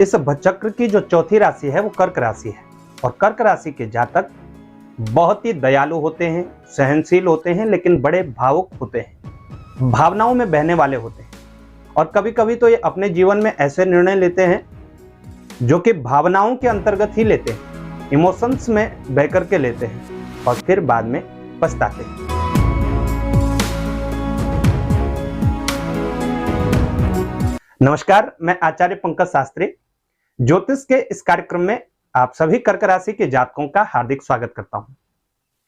इस भचक्र की जो चौथी राशि है वो कर्क राशि है और कर्क राशि के जातक बहुत ही दयालु होते हैं, सहनशील होते हैं, लेकिन बड़े भावुक होते हैं, भावनाओं में बहने वाले होते हैं और कभी कभी तो ये अपने जीवन में ऐसे निर्णय लेते हैं जो कि भावनाओं के अंतर्गत ही लेते हैं, इमोशंस में बह करके लेते हैं और फिर बाद में पछताते हैं। नमस्कार, मैं आचार्य पंकज शास्त्री ज्योतिष के इस कार्यक्रम में आप सभी कर्क राशि के जातकों का हार्दिक स्वागत करता हूं।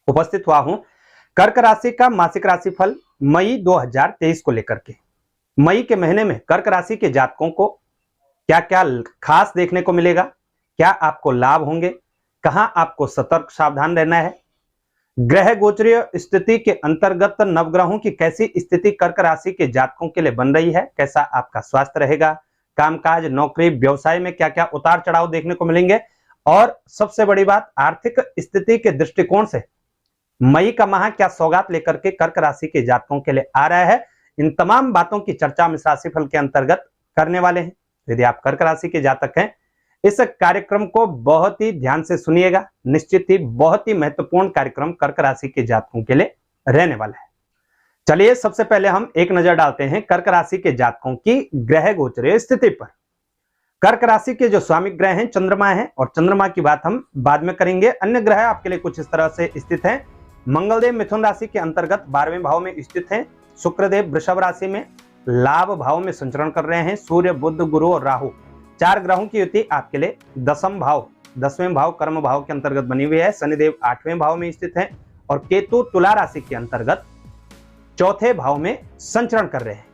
उपस्थित हुआ हूं कर्क राशि का मासिक राशिफल मई 2023 को लेकर के। मई के महीने में कर्क राशि के जातकों को क्या क्या खास देखने को मिलेगा, क्या आपको लाभ होंगे, कहां आपको सतर्क सावधान रहना है, ग्रह गोचरीय स्थिति के अंतर्गत नवग्रहों की कैसी स्थिति कर्क राशि के जातकों के लिए बन रही है, कैसा आपका स्वास्थ्य रहेगा, कामकाज, नौकरी, व्यवसाय में क्या क्या उतार चढ़ाव देखने को मिलेंगे और सबसे बड़ी बात आर्थिक स्थिति के दृष्टिकोण से मई का माह क्या सौगात लेकर के कर्क राशि के जातकों के लिए आ रहा है। इन तमाम बातों की चर्चा हम इस राशिफल के अंतर्गत करने वाले हैं। यदि आप कर्क राशि के जातक हैं, इस कार्यक्रम को बहुत ही ध्यान से सुनिएगा। निश्चित ही बहुत ही महत्वपूर्ण कार्यक्रम कर्क राशि के जातकों के लिए रहने वाला है। चलिए सबसे पहले हम एक नजर डालते हैं कर्क राशि के जातकों की ग्रह गोचरीय स्थिति पर। कर्क राशि के जो स्वामी ग्रह हैं चंद्रमा है और चंद्रमा की बात हम बाद में करेंगे। अन्य ग्रह आपके लिए कुछ इस तरह से स्थित हैं। मंगलदेव मिथुन राशि के अंतर्गत 12वें भाव में स्थित हैं। शुक्रदेव वृषभ राशि में लाभ भाव में संचरण कर रहे हैं। सूर्य, बुध, गुरु और राहु, 4 ग्रहों की युति आपके लिए 10वें भाव कर्म भाव के अंतर्गत बनी हुई है। शनिदेव 8वें भाव में स्थित हैं और केतु तुला राशि के अंतर्गत 4थे भाव में संचरण कर रहे हैं।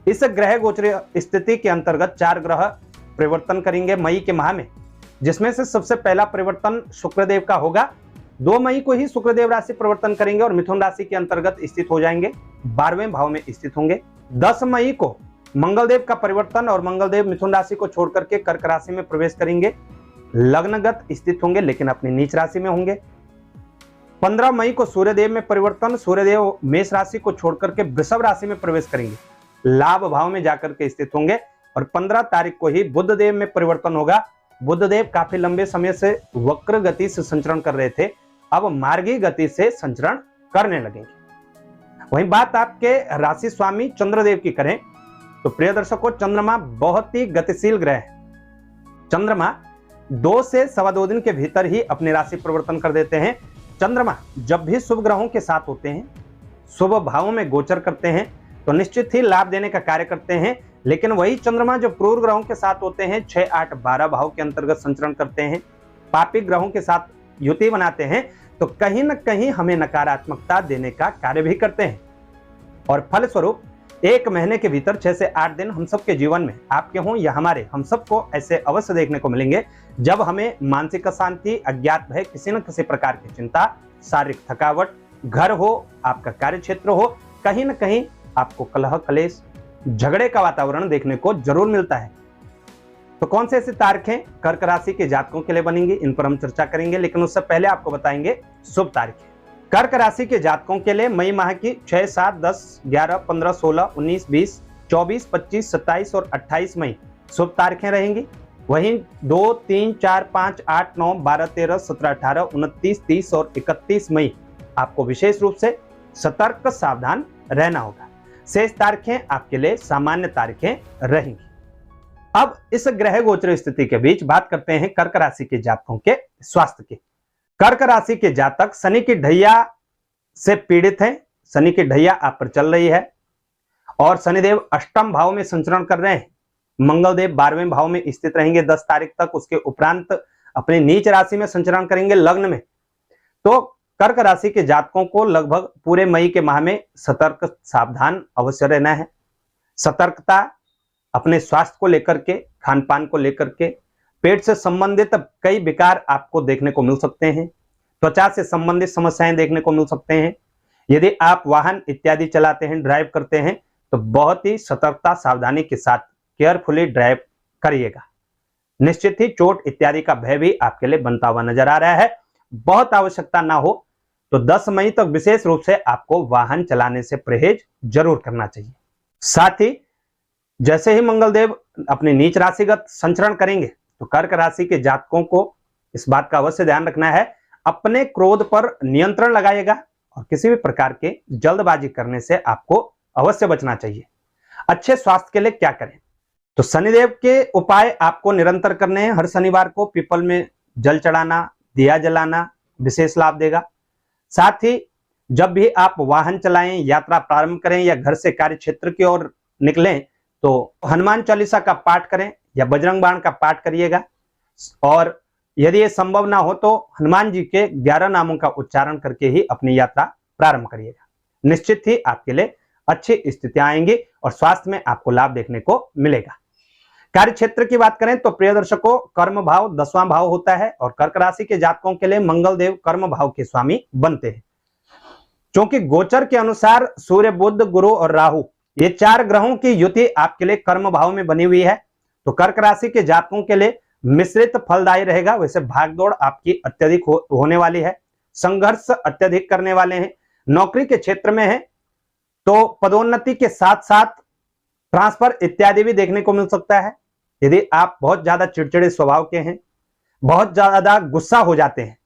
इस ग्रह गोचरीय स्थिति के अंतर्गत 4 ग्रह परिवर्तन करेंगे मई के माह में, जिसमें से सबसे पहला परिवर्तन शुक्रदेव का होगा। 2 मई को ही शुक्रदेव राशि परिवर्तन करेंगे और मिथुन राशि के अंतर्गत स्थित हो जाएंगे, 12वें भाव में स्थित होंगे। 10 मई को मंगलदेव का परिवर्तन और मंगलदेव मिथुन राशि को छोड़कर के कर्क राशि में प्रवेश करेंगे, लग्नगत स्थित होंगे लेकिन अपनी नीच राशि में होंगे। 15 मई को सूर्यदेव में परिवर्तन, सूर्यदेव मेष राशि को छोड़कर के वृषभ राशि में प्रवेश करेंगे, लाभ भाव में जाकर के स्थित होंगे। और 15 तारीख को ही बुधदेव में परिवर्तन होगा। बुधदेव काफी लंबे समय से वक्र गति से संचरण कर रहे थे, अब मार्गी गति से संचरण करने लगेंगे। वहीं बात आपके राशि स्वामी चंद्रदेव की करें तो प्रिय दर्शकों, चंद्रमा बहुत ही गतिशील ग्रह है। चंद्रमा 2 से 2.25 दिन के भीतर ही अपनी राशि परिवर्तन कर देते हैं। चंद्रमा जब भी शुभ ग्रहों के साथ होते हैं, शुभ भावों में गोचर करते हैं तो निश्चित ही लाभ देने का कार्य करते हैं। लेकिन वही चंद्रमा जो क्रूर ग्रहों के साथ होते हैं, 6, 8, 12 भाव के अंतर्गत संचरण करते हैं, पापी ग्रहों के साथ युति बनाते हैं, तो कहीं न कहीं हमें नकारात्मकता देने का कार्य भी करते हैं। और फलस्वरूप 1 महीने के भीतर 6 से 8 दिन हम सबके जीवन में, आपके हों या हमारे, हम सबको ऐसे अवश्य देखने को मिलेंगे जब हमें मानसिक अशांति, अज्ञात भय, किसी न किसी प्रकार की चिंता, शारीरिक थकावट, घर हो, आपका कार्य क्षेत्र हो, कहीं न कहीं आपको कलह, कलेश, झगड़े का वातावरण देखने को जरूर मिलता है। तो कौन से ऐसी तारीखें कर्क राशि के जातकों के लिए बनेंगी, इन पर हम चर्चा करेंगे, लेकिन उससे पहले आपको बताएंगे शुभ तारीखें। कर्क राशि के जातकों के लिए मई माह की 6, 7, 10, 11, 15, 16, 19, 20, 24, 25, 27 और 28 मई शुभ तारीखें रहेंगी। वहीं 2, 3, 4, 5, 8, 9, 12, 13, 17, 18, 29, 30 और 31 मई आपको विशेष रूप से सतर्क सावधान रहना होगा। शेष तारीखें आपके लिए सामान्य तारीखें रहेंगी। अब इस ग्रह गोचर स्थिति के बीच बात करते हैं कर्क राशि के जातकों के स्वास्थ्य की। कर्क राशि के जातक शनि की ढैया से पीड़ित हैं। शनि की ढैया आप पर चल रही है और शनिदेव 8वें भाव में संचरण कर रहे हैं। मंगलदेव 12वें भाव में स्थित रहेंगे 10 तारीख तक। उसके उपरांत अपनी नीच राशि में संचरण करेंगे, लग्न में। तो कर्क राशि के जातकों को लगभग पूरे मई के माह में सतर्क सावधान अवश्य रहना है। सतर्कता अपने स्वास्थ्य को लेकर के, खान पान को लेकर के, पेट से संबंधित कई विकार आपको देखने को मिल सकते हैं, त्वचा से संबंधित समस्याएं देखने को मिल सकते हैं। यदि आप वाहन इत्यादि चलाते हैं, ड्राइव करते हैं, तो बहुत ही सतर्कता सावधानी के साथ केयरफुली ड्राइव करिएगा। निश्चित ही चोट इत्यादि का भय भी आपके लिए बनता हुआ नजर आ रहा है। बहुत आवश्यकता ना हो तो 10 मई तक विशेष रूप से आपको वाहन चलाने से परहेज जरूर करना चाहिए। साथ ही जैसे ही मंगलदेव अपनी नीच राशिगत संचरण करेंगे तो कर्क राशि के जातकों को इस बात का अवश्य ध्यान रखना है, अपने क्रोध पर नियंत्रण लगाइएगा और किसी भी प्रकार के जल्दबाजी करने से आपको अवश्य बचना चाहिए। अच्छे स्वास्थ्य के लिए क्या करें? तो शनिदेव के उपाय आपको निरंतर करने हैं। हर शनिवार को पीपल में जल चढ़ाना, दिया जलाना विशेष लाभ देगा। साथ ही जब भी आप वाहन चलाएं, यात्रा प्रारंभ करें या घर से कार्य क्षेत्र की ओर निकलें तो हनुमान चालीसा का पाठ करें या बजरंग बाण का पाठ करिएगा। और यदि ये संभव ना हो तो हनुमान जी के 11 नामों का उच्चारण करके ही अपनी यात्रा प्रारंभ करिएगा। निश्चित ही आपके लिए अच्छी स्थितियां आएंगी और स्वास्थ्य में आपको लाभ देखने को मिलेगा। कार्य क्षेत्र की बात करें तो प्रिय दर्शकों, कर्म भाव 10वां भाव होता है और कर्क राशि के जातकों के लिए मंगल देव कर्म भाव के स्वामी बनते हैं। क्योंकि गोचर के अनुसार सूर्य, बुध, गुरु और राहु ये 4 ग्रहों की युति आपके लिए कर्म भाव में बनी हुई है, तो कर्क राशि के जातकों के लिए मिश्रित फलदायी रहेगा। वैसे भागदौड़ आपकी अत्यधिक होने वाली है, संघर्ष अत्यधिक करने वाले हैं। नौकरी के क्षेत्र में है तो पदोन्नति के साथ साथ ट्रांसफर इत्यादि भी देखने को मिल सकता है। यदि आप बहुत ज्यादा चिड़चिड़े स्वभाव के हैं, बहुत ज्यादा गुस्सा हो जाते हैं,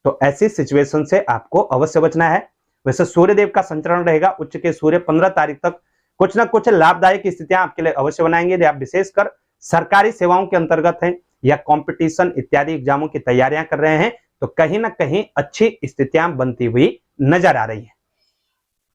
तो ऐसी सिचुएशन से आपको अवश्य बचना है। वैसे सूर्यदेव का संचरण रहेगा उच्च के सूर्य 15 तारीख तक कुछ ना कुछ लाभदायक स्थितियां आपके लिए अवश्य बनाएंगे। यदि आप विशेषकर सरकारी सेवाओं के अंतर्गत हैं या कंपटीशन इत्यादि एग्जामों की तैयारियां कर रहे हैं तो कहीं ना कहीं अच्छी स्थितियां बनती हुई नजर आ रही है।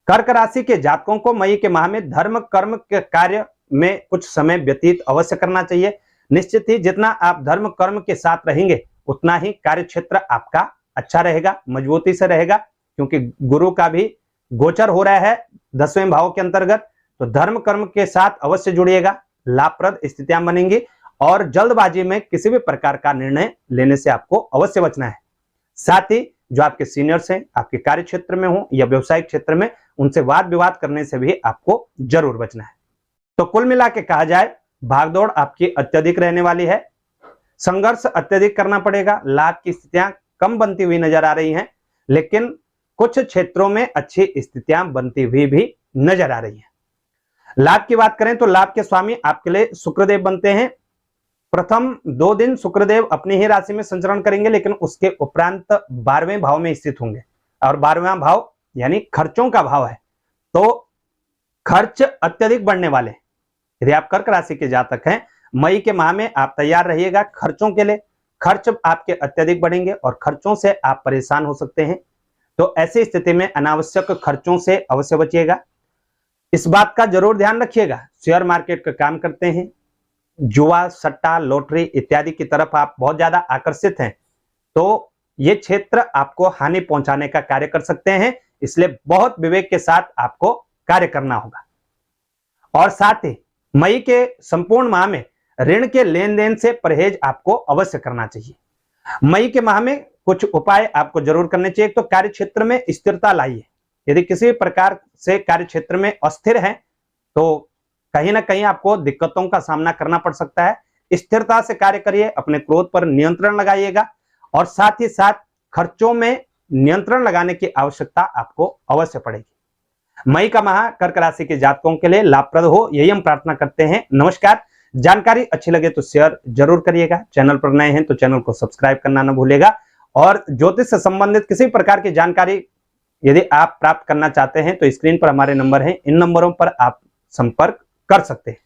कर्क राशि के जातकों को मई के माह में धर्म कर्म के कार्य में कुछ समय व्यतीत अवश्य करना चाहिए। निश्चित ही जितना आप धर्म कर्म के साथ रहेंगे उतना ही कार्य क्षेत्र आपका अच्छा रहेगा, मजबूती से रहेगा, क्योंकि गुरु का भी गोचर हो रहा है 10वें भाव के अंतर्गत। तो धर्म कर्म के साथ अवश्य जुड़िएगा, लाभप्रद स्थितियां बनेंगी और जल्दबाजी में किसी भी प्रकार का निर्णय लेने से आपको अवश्य बचना है। साथ ही जो आपके सीनियर्स हैं, आपके कार्य क्षेत्र में हो या व्यवसायिक क्षेत्र में, उनसे वाद विवाद करने से भी आपको जरूर बचना है। तो कुल मिला के कहा जाए, भागदौड़ आपकी अत्यधिक रहने वाली है, संघर्ष अत्यधिक करना पड़ेगा, लाभ की स्थितियां कम बनती हुई नजर आ रही हैं, लेकिन कुछ क्षेत्रों में अच्छी स्थितियां बनती हुई भी नजर आ रही हैं। लाभ की बात करें तो लाभ के स्वामी आपके लिए शुक्रदेव बनते हैं। प्रथम 2 दिन शुक्रदेव अपनी ही राशि में संचरण करेंगे, लेकिन उसके उपरांत 12वें भाव में स्थित होंगे और 12वां भाव यानी खर्चों का भाव है, तो खर्च अत्यधिक बढ़ने वाले। यदि आप कर्क राशि के जातक हैं, मई के माह में आप तैयार रहिएगा खर्चों के लिए। खर्च आपके अत्यधिक बढ़ेंगे और खर्चों से आप परेशान हो सकते हैं, तो ऐसी स्थिति में अनावश्यक खर्चों से अवश्य बचिएगा। इस बात का जरूर ध्यान रखिएगा, शेयर मार्केट का काम करते हैं, जुआ, सट्टा, लॉटरी इत्यादि की तरफ आप बहुत ज्यादा आकर्षित हैं, तो ये क्षेत्र आपको हानि पहुंचाने का कार्य कर सकते हैं। इसलिए बहुत विवेक के साथ आपको कार्य करना होगा। और साथ ही मई के संपूर्ण माह में ऋण के लेन देन से परहेज आपको अवश्य करना चाहिए। मई के माह में कुछ उपाय आपको जरूर करने चाहिए। तो कार्य क्षेत्र में स्थिरता लाइए। यदि किसी प्रकार से कार्य क्षेत्र में अस्थिर हैं तो कहीं ना कहीं आपको दिक्कतों का सामना करना पड़ सकता है। स्थिरता से कार्य करिए, अपने क्रोध पर नियंत्रण लगाइएगा और साथ ही साथ खर्चों में नियंत्रण लगाने की आवश्यकता आपको अवश्य पड़ेगी। मई का माह कर्क राशि के जातकों के लिए लाभप्रद हो, यही हम प्रार्थना करते हैं। नमस्कार। जानकारी अच्छी लगे तो शेयर जरूर करिएगा। चैनल पर नए हैं तो चैनल को सब्सक्राइब करना न भूलिएगा। और ज्योतिष से संबंधित किसी प्रकार की जानकारी यदि आप प्राप्त करना चाहते हैं तो स्क्रीन पर हमारे नंबर हैं, इन नंबरों पर आप संपर्क कर सकते हैं।